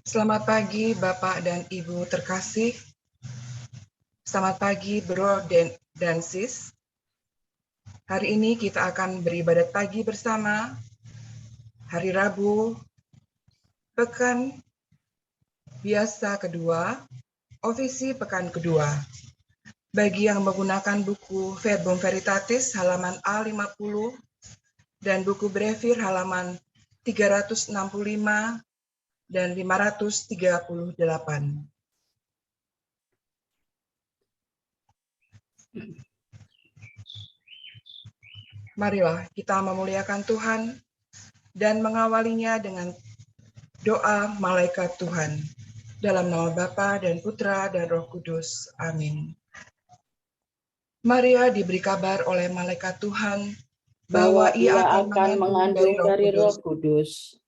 Selamat pagi Bapak dan Ibu terkasih. Selamat pagi Bro dan Sis. Hari ini kita akan beribadat pagi bersama. Hari Rabu, pekan biasa kedua, ofisi pekan kedua. Bagi yang menggunakan buku Verbum Veritatis halaman A50 dan buku Brevir halaman 365 dan 538. Marilah kita memuliakan Tuhan dan mengawalinya dengan doa malaikat Tuhan. Dalam nama Bapa dan Putra dan Roh Kudus. Amin. Maria diberi kabar oleh malaikat Tuhan bahwa ia akan mengandung dari Roh Kudus.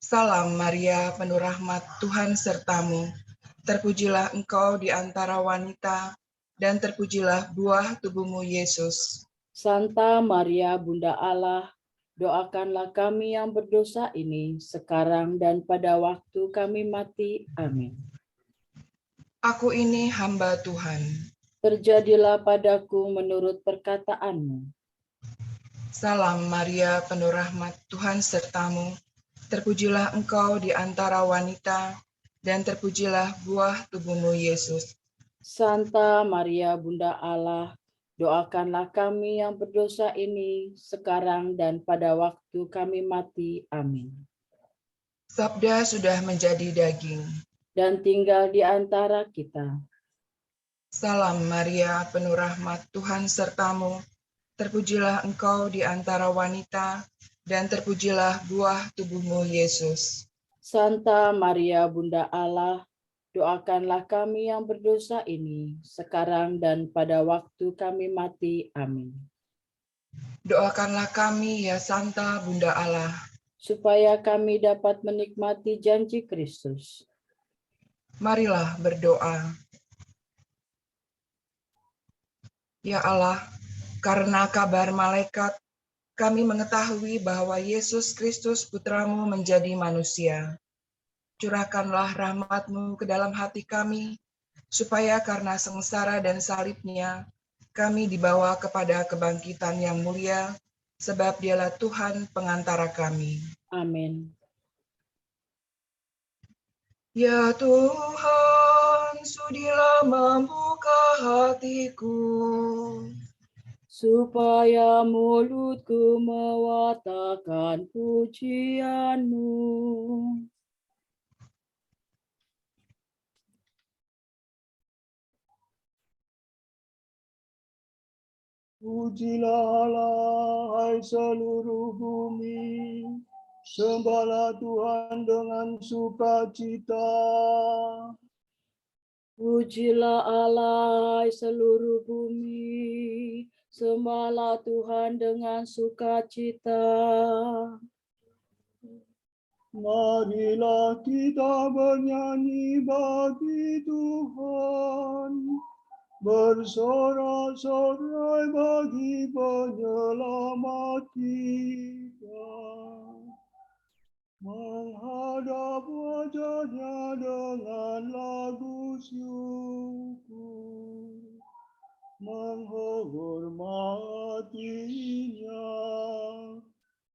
Salam Maria, penuh rahmat, Tuhan sertamu. Terpujilah engkau di antara wanita, dan terpujilah buah tubuhmu, Yesus. Santa Maria, Bunda Allah, doakanlah kami yang berdosa ini, sekarang dan pada waktu kami mati. Amin. Aku ini hamba Tuhan. Terjadilah padaku menurut perkataanmu. Salam Maria, penuh rahmat, Tuhan sertamu. Terpujilah engkau di antara wanita, dan terpujilah buah tubuhmu, Yesus. Santa Maria, Bunda Allah, doakanlah kami yang berdosa ini, sekarang dan pada waktu kami mati. Amin. Sabda sudah menjadi daging. Dan tinggal di antara kita. Salam Maria, penuh rahmat, Tuhan sertamu. Terpujilah engkau di antara wanita, dan terpujilah buah tubuhmu, Yesus. Santa Maria, Bunda Allah, doakanlah kami yang berdosa ini, sekarang dan pada waktu kami mati. Amin. Doakanlah kami, ya Santa Bunda Allah, supaya kami dapat menikmati janji Kristus. Marilah berdoa. Ya Allah, karena kabar malaikat, kami mengetahui bahwa Yesus Kristus Putramu menjadi manusia. Curahkanlah rahmat-Mu ke dalam hati kami, supaya karena sengsara dan salibnya, kami dibawa kepada kebangkitan yang mulia, sebab Dialah Tuhan pengantara kami. Amin. Ya Tuhan, sudilah membuka hatiku, supaya mulutku mewartakan pujian-Mu. Pujilah Allah, hai seluruh bumi, sembahlah Tuhan dengan sukacita. Pujilah Allah, hai seluruh bumi, sembahlah Tuhan dengan sukacita. Marilah kita bernyanyi bagi Tuhan, bersorak-sorai bagi penyelamat kita, menghadap wajahnya dengan lagu syukur, menghormatinya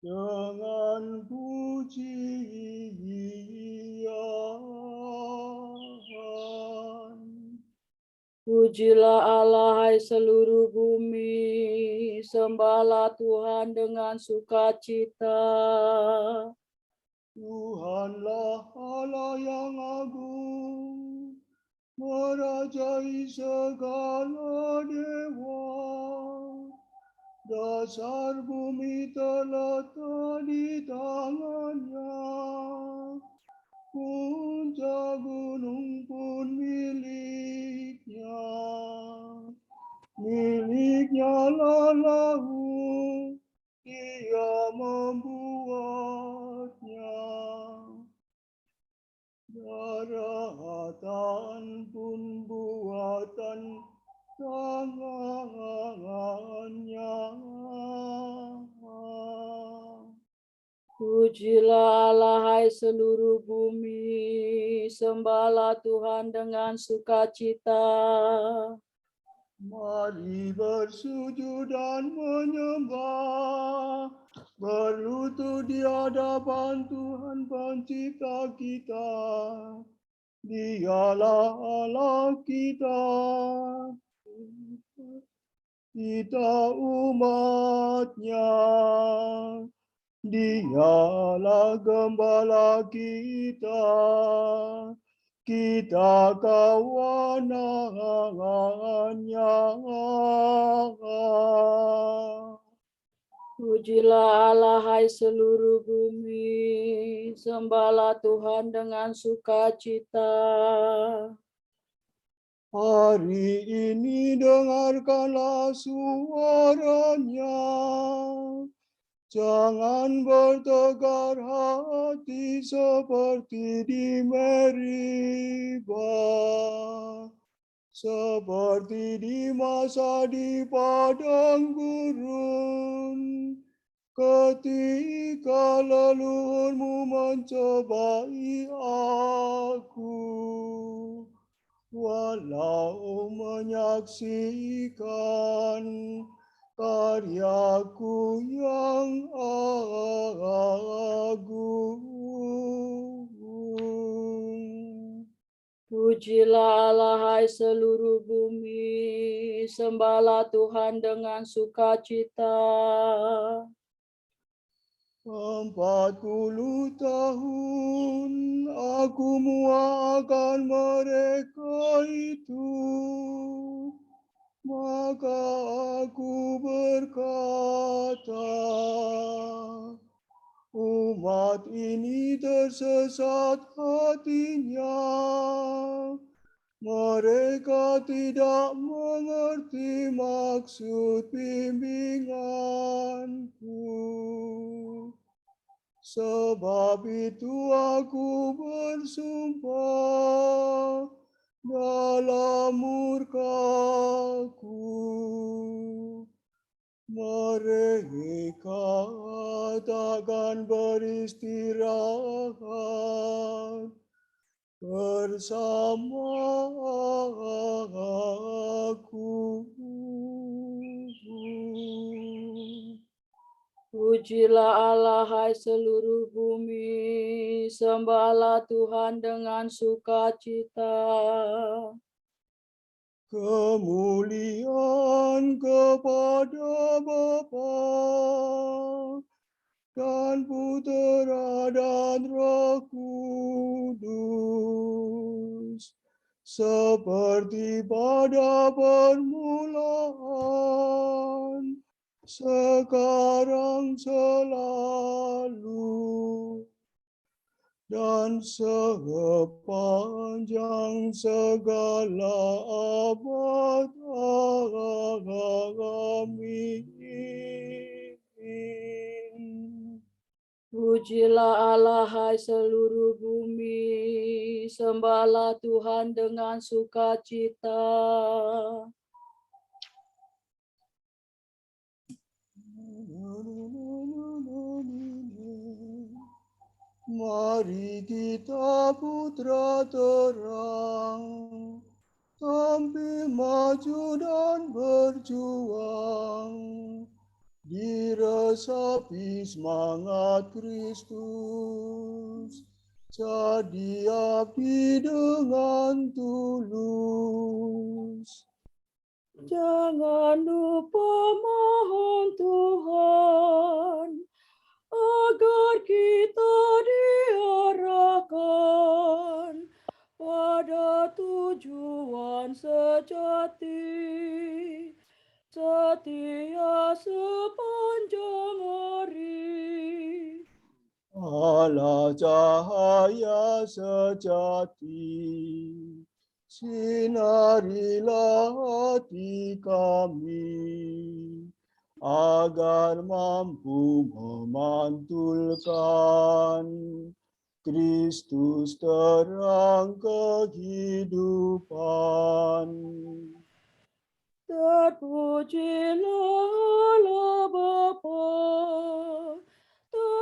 dengan pujian. Pujilah Allah, hai seluruh bumi, sembahlah Tuhan dengan sukacita. Tuhanlah Allah yang agung, merajai segala dewa. Dasar bumi terletak di tangannya, puncak gunung pun miliknya. Miliknya lah laut, Dia membuatnya. Daratan pun buatan tangannya. Pujilah Allah hai seluruh bumi, sembahlah Tuhan dengan sukacita. Mari bersujud dan menyembah, berlutut di hadapan Tuhan Pencipta kita. Dialah Allah kita, kita umatnya. Dialah gembala kita, kita kawanannya. Pujilah Allah hai seluruh bumi, sembahlah Tuhan dengan sukacita. Hari ini dengarkanlah suaranya. Jangan bertegar hati seperti di Meriba, seperti di masa di padang gurun, ketika leluhurmu mencobai aku, walau menyaksikan karyaku yang agung. Pujilah Allah hai seluruh bumi, sembahlah Tuhan dengan sukacita. 40 tahun aku muakan mereka itu, maka aku berkata, umat ini tersesat hatinya, mereka tidak mengerti maksud bimbinganku. Sebab itu aku bersumpah dalam murkaku, mereka takkan beristirahat bersama aku. Pujilah Allah hai seluruh bumi, sembahlah Tuhan dengan sukacita. Kemuliaan kepada Bapa dan Putera dan Roh Kudus, seperti pada permulaan, sekarang selalu, dan sepanjang segala abad. Amin. Pujilah Allah hai seluruh bumi, sembahlah Tuhan dengan sukacita. Mari kita putra terang, tampil maju dan berjuang, diresapi semangat Kristus, jadi abdi dengan tulus. Jangan lupa mohon Tuhan, agar kita diarahkan pada tujuan sejati, setia sepanjang hari. Allah cahaya sejati, sinarilah hati kami, agar mampu memantulkan Kristus terang kehidupan. Terpujilah Allah Bapa,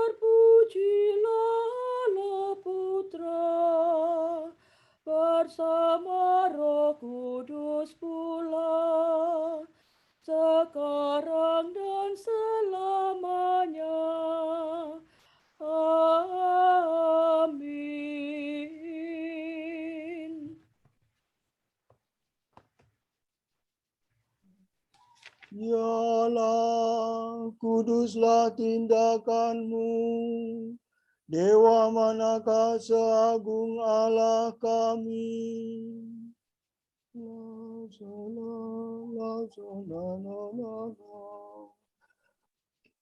Terpujilah Putra bersama Roh Kudus pula, sekarang dan selamanya. Amin. Ya Allah, kuduslah tindakanmu. Dewa manakah seagung Allah kami.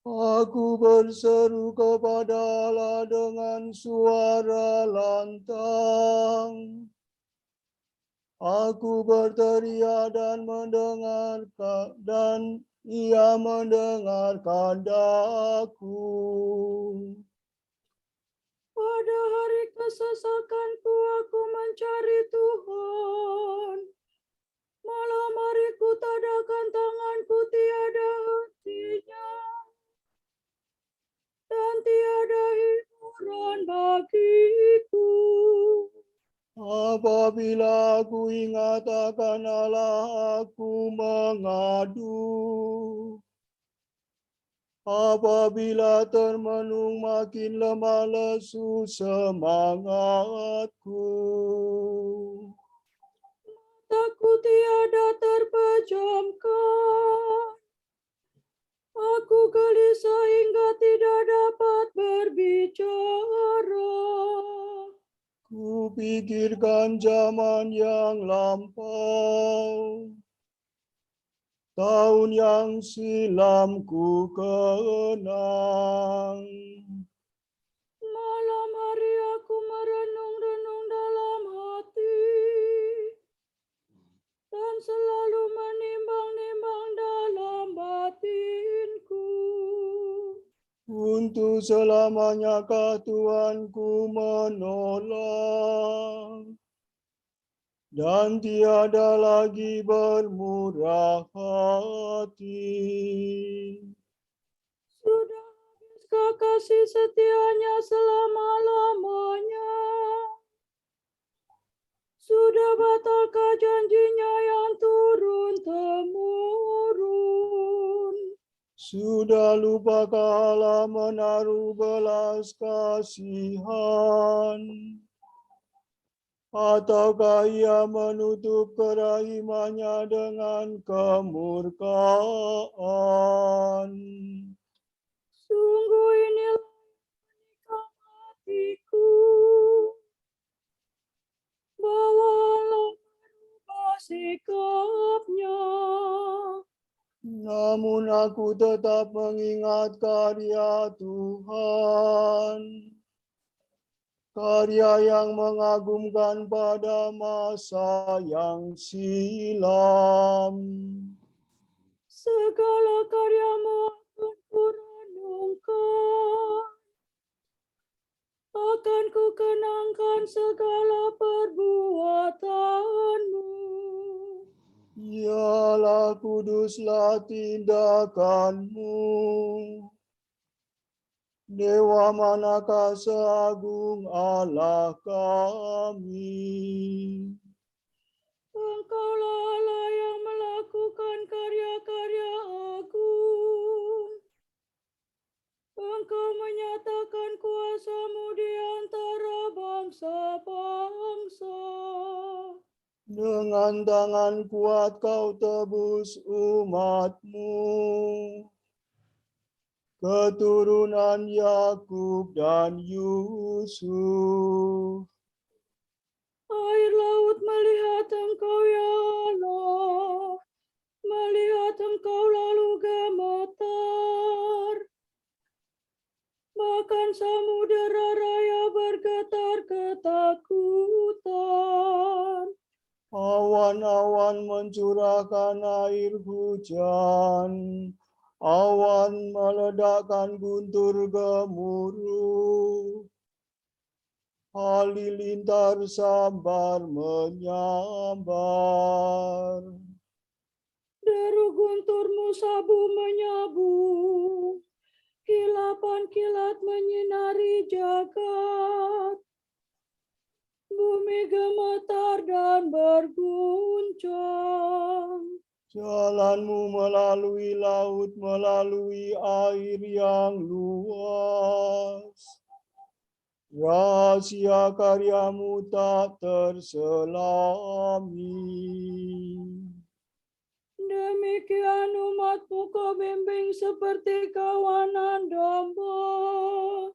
Aku berseru kepada Allah dengan suara lantang. Aku berteriak dan mendengarkan, dan Ia mendengarkan daku. Pada hari kesesakanku aku mencari Tuhan. Malam hari ku tadahkan tanganku, tiada hentinya, dan tiada hiburan bagiku. Apabila aku ingat akan Allah, aku mengadu. Apabila termenung makin lemah lesu semangatku. Mataku tiada terpejamkan. Aku gelisah hingga tidak dapat berbicara. Kupikirkan zaman yang lampau. Tahun yang silam ku kenang. Malam hari aku merenung-renung dalam hati, dan selalu menimbang-nimbang dalam batinku. Untuk selamanyakah Tuhanku menolak, dan tiada lagi bermurah hati. Sudah habiskah kasih setianya selama-lamanya? Sudah batalkah janjinya yang turun-temurun? Sudah lupakah Allah menaruh belas kasihan? Ataukah Ia menutup kerahimannya dengan kemurkaan? Sungguh inilah menikam hatiku, bahwa Allah merubah sikapnya. Namun aku tetap mengingat karya Tuhan, karya yang mengagumkan pada masa yang silam. Segala karyamu akan kurenungkan, akan kukenangkan segala perbuatanmu. Yalah kuduslah tindakanmu. Dewa manakah seagung Allah kami. Engkaulah Allah yang melakukan karya-karya agung. Engkau menyatakan kuasa-Mu di antara bangsa-bangsa. Dengan tangan kuat kau tebus umat-Mu, keturunan Yakub dan Yusuf. Air laut melihat Engkau, ya Allah, melihat Engkau lalu gemetar. Bahkan samudera raya bergetar ketakutan. Awan-awan mencurahkan air hujan, awan meledakkan guntur gemuruh. Halilintar sambar menyambar. Deru gunturmu sabu menyabu, Kilapan kilat menyinari jagat, bumi gemetar dan berguncang. Jalanmu melalui laut, melalui air yang luas. Rahasia karyamu tak terselami. Demikian umatmu kau bimbing seperti kawanan domba,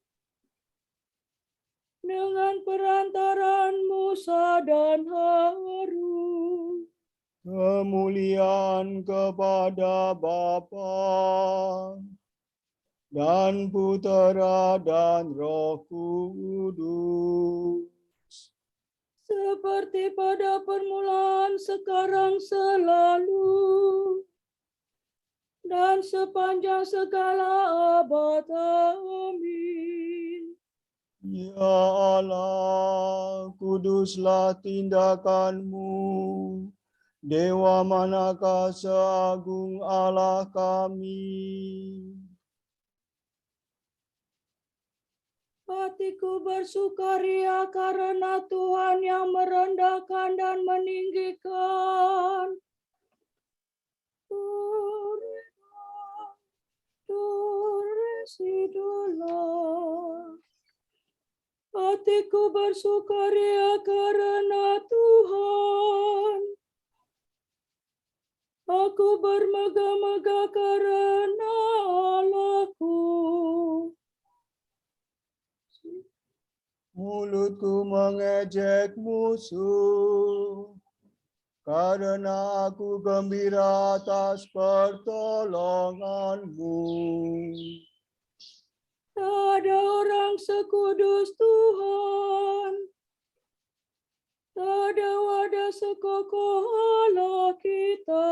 dengan perantaraan Musa dan Harun. Kemuliaan kepada Bapa dan Putera dan Roh Kudus. Seperti pada permulaan, sekarang, selalu, dan sepanjang segala abad. Amin. Ya Allah, kuduslah tindakanmu. Dewa manakah seagung Allah kami? Hatiku bersukaria karena Tuhan yang merendahkan dan meninggikan. Hatiku bersukaria karena Tuhan. Aku bermegah-megah karena Allahku. Mulutku mengejek musuh, karena aku gembira atas pertolonganmu. Tak ada orang sekudus Tuhan. Tak ada wadah sekokoh Allah kita.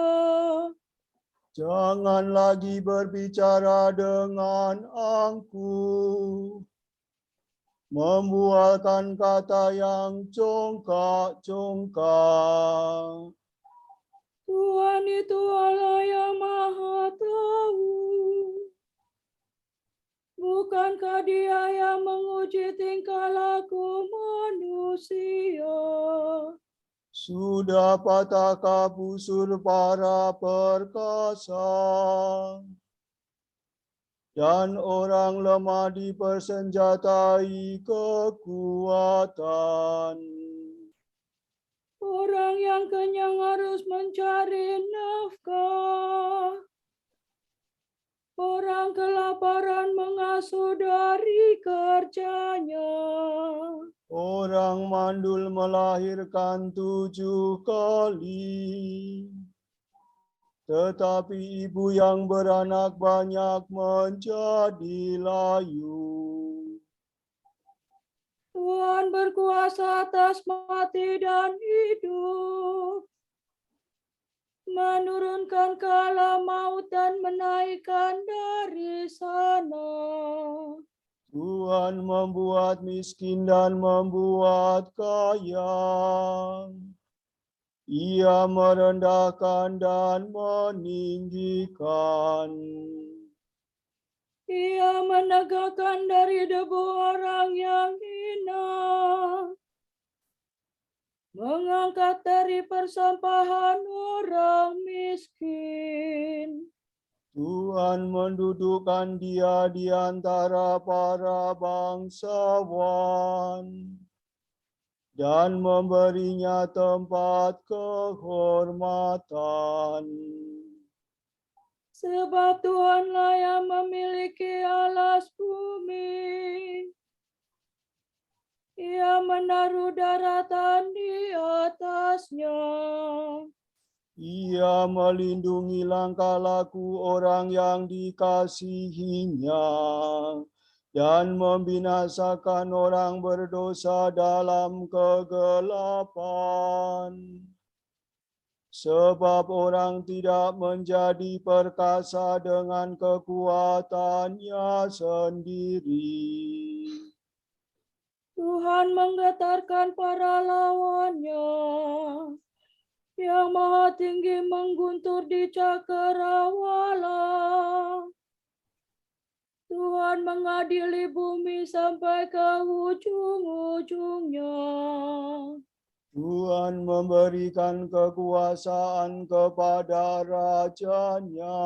Jangan lagi berbicara dengan angkuh, membualkan kata yang congkak-congkak. Tuhan itu Allah yang Maha Tahu. Bukankah Dia yang menguji tingkah laku manusia? Sudah patakah busur para perkasa, dan orang lemah dipersenjatai kekuatan. Orang yang kenyang harus mencari nafkah. Orang kelaparan mengasuh dari kerjanya. Orang mandul melahirkan 7 kali, tetapi ibu yang beranak banyak menjadi layu. Tuhan berkuasa atas mati dan hidup, menurunkan kala maut dan menaikkan dari sana. Tuhan membuat miskin dan membuat kaya. Ia merendahkan dan meninggikan. Ia menegakkan dari debu orang yang hina, mengangkat dari persampahan orang miskin. Tuhan mendudukkan dia di antara para bangsawan dan memberinya tempat kehormatan. Sebab Tuhanlah yang memiliki alas bumi. Ia menaruh daratan di atasnya. Ia melindungi langkah laku orang yang dikasihinya dan membinasakan orang berdosa dalam kegelapan. Sebab orang tidak menjadi perkasa dengan kekuatannya sendiri. Tuhan menggetarkan para lawannya. Yang Maha Tinggi mengguntur di cakrawala. Tuhan mengadili bumi sampai ke ujung-ujungnya. Tuhan memberikan kekuasaan kepada rajanya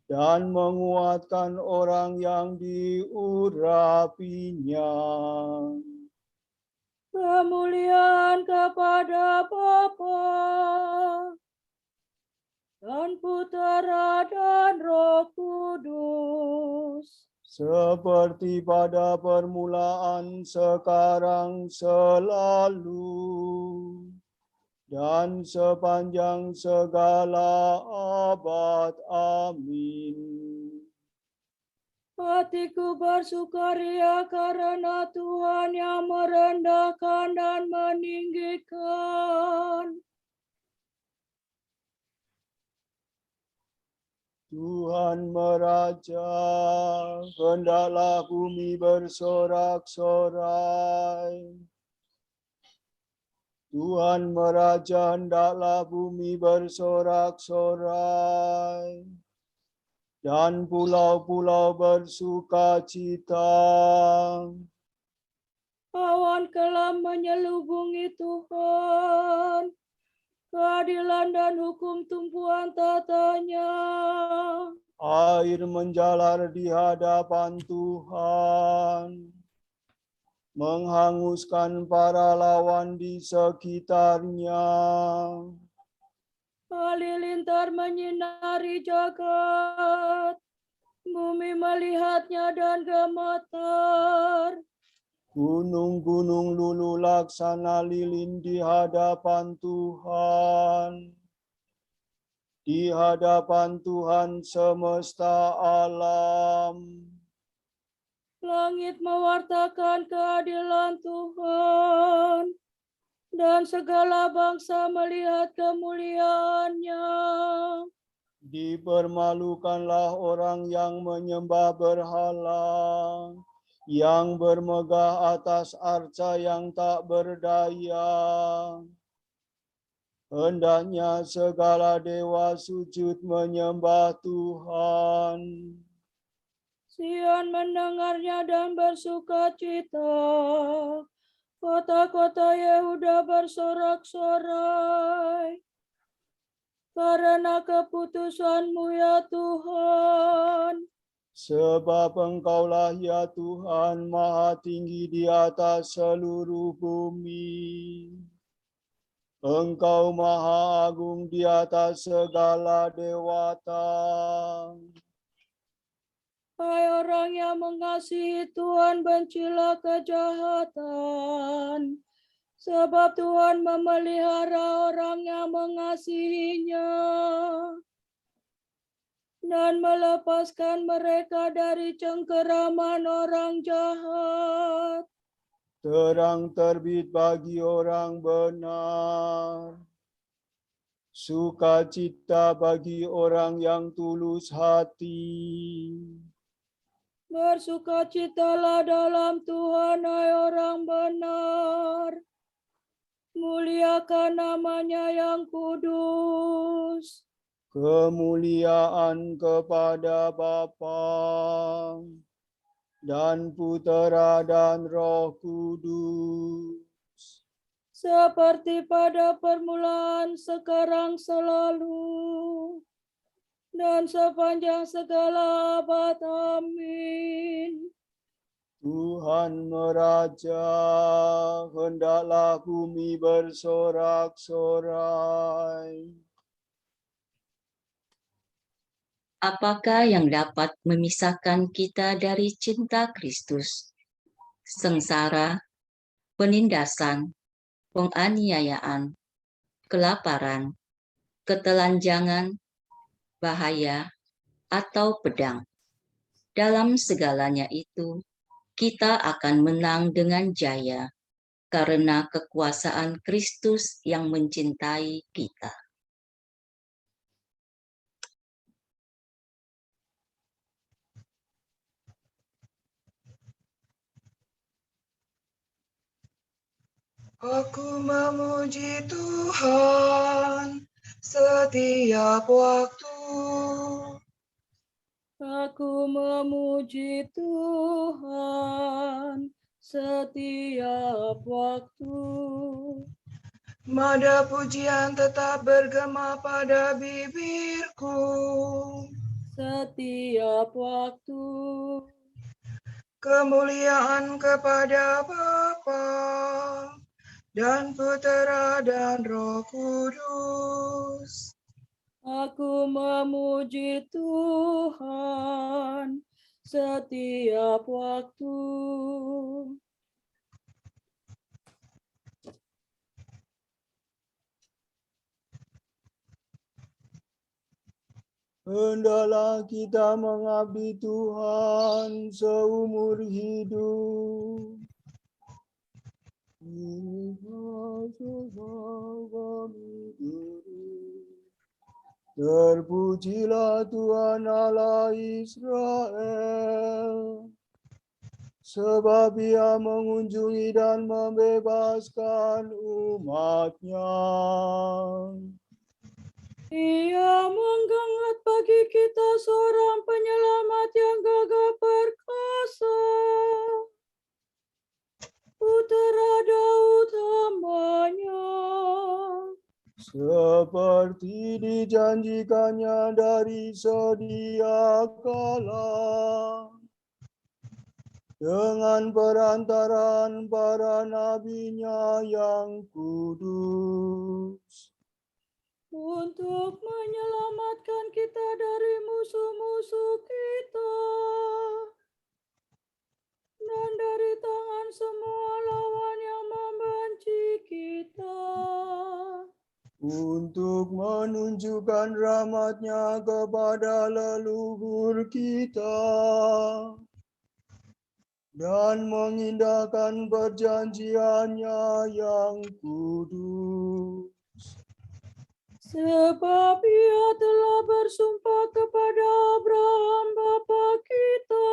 dan menguatkan orang yang diurapinya. Kemuliaan kepada Bapa dan Putera dan Roh Kudus. Seperti pada permulaan, sekarang, selalu, dan sepanjang segala abad. Amin. Hatiku bersukaria karena Tuhan yang merendahkan dan meninggikan. Tuhan meraja, hendaklah bumi bersorak-sorai. Tuhan meraja, hendaklah bumi bersorak-sorai. Dan pulau-pulau bersuka cita. Awan kelam menyelubungi Tuhan. Keadilan dan hukum tumpuan tatanya. Air menjalar di hadapan Tuhan, menghanguskan para lawan di sekitarnya. Halilintar menyinari jagat, bumi melihatnya dan gemetar. Gunung-gunung luluh laksana lilin di hadapan Tuhan. Di hadapan Tuhan semesta alam. Langit mewartakan keadilan Tuhan, dan segala bangsa melihat kemuliaannya. Dipermalukanlah orang yang menyembah berhala, yang bermegah atas arca yang tak berdaya. Hendaknya segala dewa sujud menyembah Tuhan. Sion mendengarnya dan bersuka cita. Kota-kota Yehuda bersorak-sorai. Karena keputusan-Mu ya Tuhan. Sebab Engkaulah ya Tuhan maha tinggi di atas seluruh bumi. Engkau maha agung di atas segala dewata. Hai orang yang mengasihi Tuhan, bencilah kejahatan. Sebab Tuhan memelihara orang yang mengasihinya dan melepaskan mereka dari cengkeraman orang jahat. Terang terbit bagi orang benar. Sukacita bagi orang yang tulus hati. Bersukacitalah dalam Tuhan, hai orang benar. Muliakan namanya yang kudus. Kemuliaan kepada Bapa dan Putera dan Roh Kudus. Seperti pada permulaan, sekarang, selalu, dan sepanjang segala abad. Amin. Tuhan meraja, hendaklah bumi bersorak-sorai. Apakah yang dapat memisahkan kita dari cinta Kristus? Sengsara, penindasan, penganiayaan, kelaparan, ketelanjangan, bahaya, atau pedang. Dalam segalanya itu, kita akan menang dengan jaya karena kekuasaan Kristus yang mencintai kita. Aku memuji Tuhan setiap waktu. Aku memuji Tuhan setiap waktu. Nada pujian tetap bergema pada bibirku. Setiap waktu. Kemuliaan kepada Bapa dan Putera dan Roh Kudus. Aku memuji Tuhan setiap waktu. Hendaklah kita mengabdi Tuhan seumur hidup. Terpujilah Tuhan Allah Israel, sebab Ia mengunjungi dan membebaskan umat-Nya. Ia mengangkat bagi kita seorang penyelamat yang gagah perkasa, Putera Daud hamba-Nya. Seperti dijanjikannya dari sedia kala, dengan perantaraan para nabi-Nya yang kudus, Untuk menyelamatkan kita dari musuh-musuh kita dan dari tangan semua lawan yang membenci kita, untuk menunjukkan rahmat-Nya kepada leluhur kita, dan mengindahkan perjanjian-Nya yang kudus. sebab Ia telah bersumpah kepada Abraham bapa kita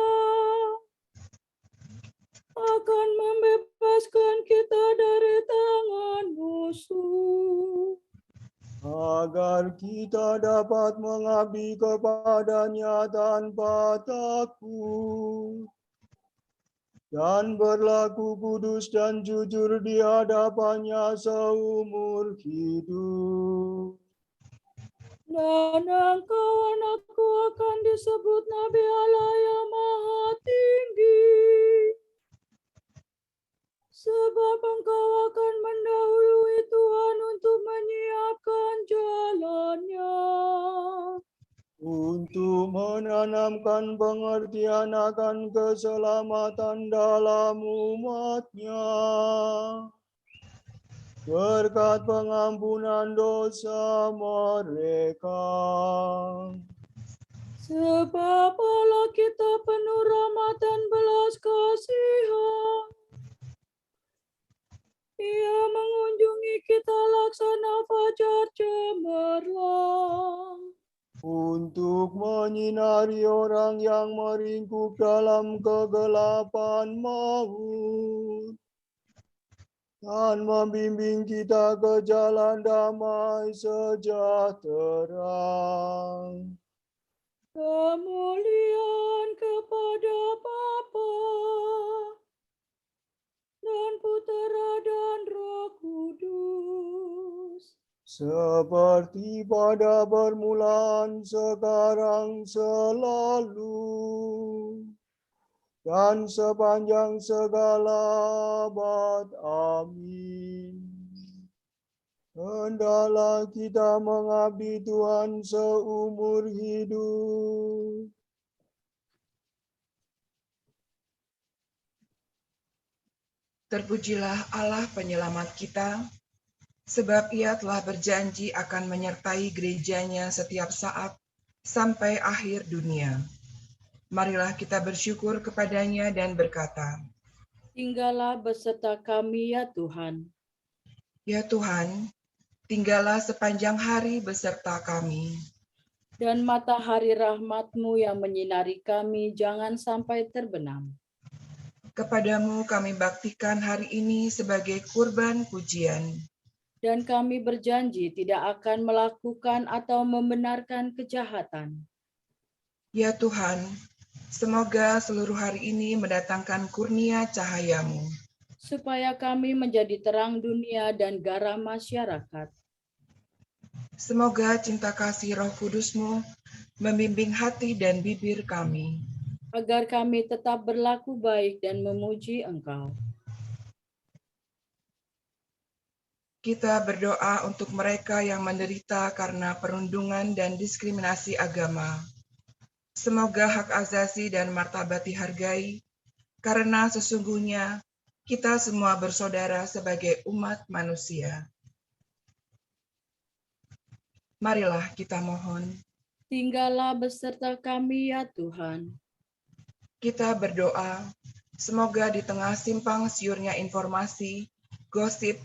akan membebaskan kita dari tangan musuh, agar kita dapat mengabdi kepada-Nya tanpa takut dan berlaku kudus dan jujur di hadapan-Nya seumur hidup. dan engkau anakku akan disebut Nabi Allah yang Maha Tinggi, sebab engkau akan mendahului Tuhan untuk menyiapkan jalan-Nya, Untuk menanamkan pengertian akan keselamatan dalam umat-Nya, berkat pengampunan dosa mereka. sebab Allah kita penuh rahmat dan belas kasihan. Ia mengunjungi kita laksana fajar cemerlang, Untuk menyinari orang yang meringkuk dalam kegelapan maut, dan membimbing kita ke jalan damai sejahtera. kemuliaan kepada Bapa dan Putera dan Roh Kudus, Seperti pada permulaan, sekarang, selalu, dan sepanjang segala abad. Amin. Hendaklah kita mengabdi Tuhan seumur hidup. Terpujilah Allah penyelamat kita, sebab Ia telah berjanji akan menyertai gereja-Nya setiap saat sampai akhir dunia. Marilah kita bersyukur kepada-Nya dan berkata, tinggallah beserta kami ya Tuhan. Ya Tuhan, tinggallah sepanjang hari beserta kami. Dan matahari rahmat-Mu yang menyinari kami jangan sampai terbenam. Kepadamu kami baktikan hari ini sebagai kurban pujian. Dan kami berjanji tidak akan melakukan atau membenarkan kejahatan. Ya Tuhan, semoga seluruh hari ini mendatangkan kurnia cahaya-Mu. supaya kami menjadi terang dunia dan garam masyarakat. Semoga cinta kasih Roh Kudus-Mu membimbing hati dan bibir kami. Agar kami tetap berlaku baik dan memuji Engkau. Kita berdoa untuk mereka yang menderita karena perundungan dan diskriminasi agama. Semoga hak asasi dan martabat dihargai, karena sesungguhnya kita semua bersaudara sebagai umat manusia. Marilah kita mohon. Tinggallah beserta kami ya Tuhan. Kita berdoa, semoga di tengah simpang siurnya informasi, gosip,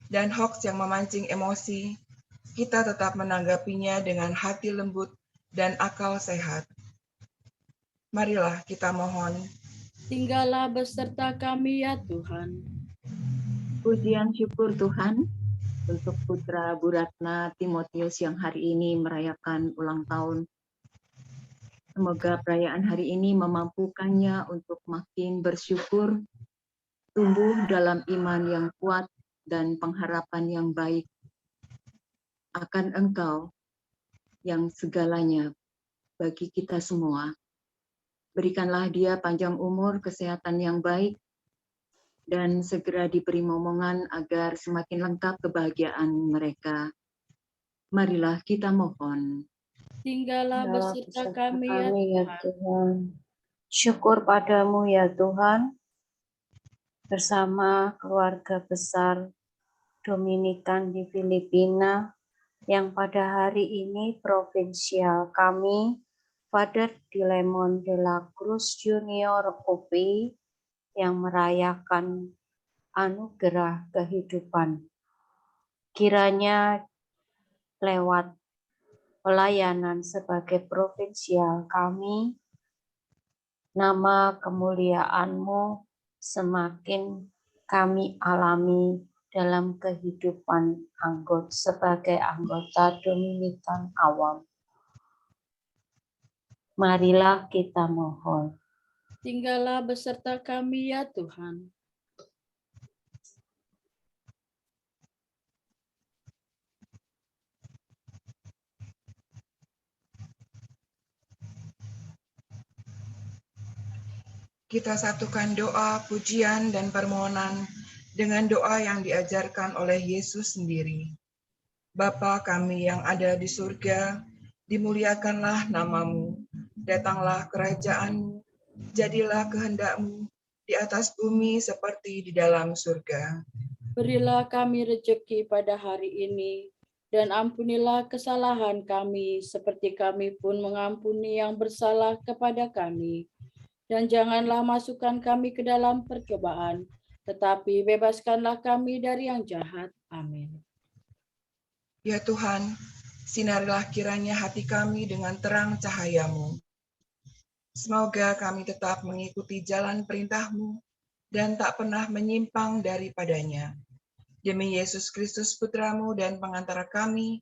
dan hoaks yang memancing emosi, kita tetap menanggapinya dengan hati lembut dan akal sehat. Marilah kita mohon. Tinggallah beserta kami ya Tuhan. Pujian syukur Tuhan untuk putra Bu Ratna Timotius yang hari ini merayakan ulang tahun. Semoga perayaan hari ini memampukannya untuk makin bersyukur, tumbuh dalam iman yang kuat dan pengharapan yang baik akan Engkau yang segalanya bagi kita semua. Berikanlah dia panjang umur, kesehatan yang baik, dan segera diberi momongan agar semakin lengkap kebahagiaan mereka. Marilah kita mohon. Tinggallah beserta kami ya ya Tuhan. Tuhan. Syukur padamu ya Tuhan, bersama keluarga besar Dominikan di Filipina, yang pada hari ini provinsial kami, Father Dilemon de la Cruz Junior OP, yang merayakan anugerah kehidupan. Kiranya lewat pelayanan sebagai provinsial kami, nama kemuliaan-Mu semakin kami alami dalam kehidupan sebagai anggota Dominikan awam. Marilah kita mohon. Tinggallah beserta kami ya Tuhan. Kita satukan doa, pujian, dan permohonan dengan doa yang diajarkan oleh Yesus sendiri. Bapa kami yang ada di surga, dimuliakanlah nama-Mu, datanglah kerajaan-Mu, jadilah kehendak-Mu di atas bumi seperti di dalam surga. Berilah kami rejeki pada hari ini, dan ampunilah kesalahan kami seperti kami pun mengampuni yang bersalah kepada kami. Dan janganlah masukkan kami ke dalam percobaan, tetapi bebaskanlah kami dari yang jahat. Amin. Ya Tuhan, sinarilah kiranya hati kami dengan terang cahaya-Mu. Semoga kami tetap mengikuti jalan perintah-Mu dan tak pernah menyimpang daripadanya. Demi Yesus Kristus Putra-Mu dan pengantara kami,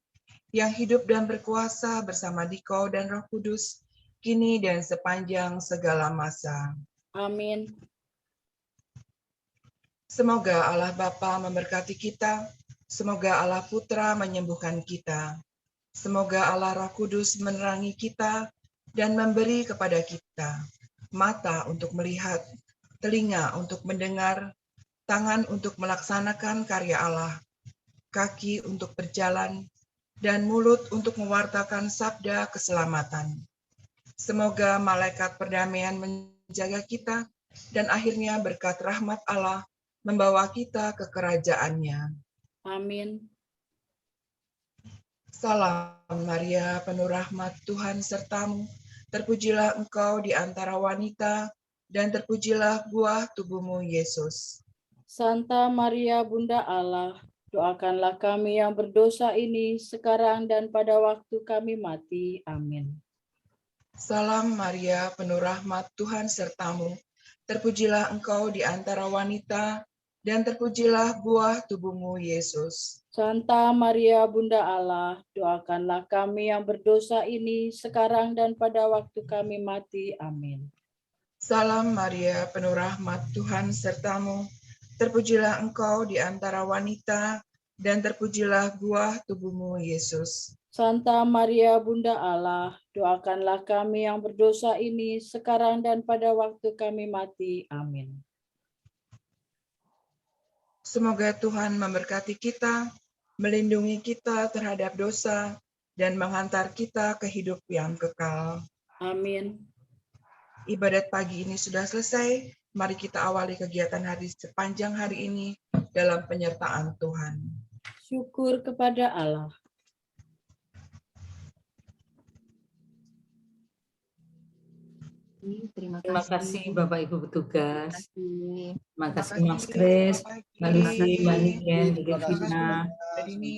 yang hidup dan berkuasa bersama Dikau dan Roh Kudus, kini dan sepanjang segala masa. Amin. Semoga Allah Bapa memberkati kita, semoga Allah Putra menyembuhkan kita, semoga Allah Roh Kudus menerangi kita dan memberi kepada kita mata untuk melihat, telinga untuk mendengar, tangan untuk melaksanakan karya Allah, kaki untuk berjalan, dan mulut untuk mewartakan sabda keselamatan. Semoga malaikat perdamaian menjaga kita, dan akhirnya berkat rahmat Allah membawa kita ke kerajaan-Nya. Amin. Salam Maria, penuh rahmat, Tuhan sertamu. Terpujilah engkau di antara wanita, dan terpujilah buah tubuhmu, Yesus. Santa Maria Bunda Allah, doakanlah kami yang berdosa ini sekarang dan pada waktu kami mati. Amin. Salam Maria, penuh rahmat, Tuhan sertamu. Terpujilah engkau di antara wanita, dan terpujilah buah tubuhmu, Yesus. Santa Maria Bunda Allah, doakanlah kami yang berdosa ini sekarang dan pada waktu kami mati. Amin. Salam Maria, penuh rahmat, Tuhan sertamu. Terpujilah engkau di antara wanita, dan terpujilah buah tubuhmu, Yesus. Santa Maria Bunda Allah, doakanlah kami yang berdosa ini sekarang dan pada waktu kami mati. Amin. Semoga Tuhan memberkati kita, melindungi kita terhadap dosa, dan menghantar kita ke hidup yang kekal. Amin. Ibadat pagi ini sudah selesai. Mari kita awali kegiatan hari sepanjang hari ini dalam penyertaan Tuhan. Syukur kepada Allah. Terima Terima kasih Bapak Ibu petugas. kasih. Terima kasih Mas Kris, Mbak Lucy, Mbak Niken, Bu Terima kasih Devina. semuanya. Hari ini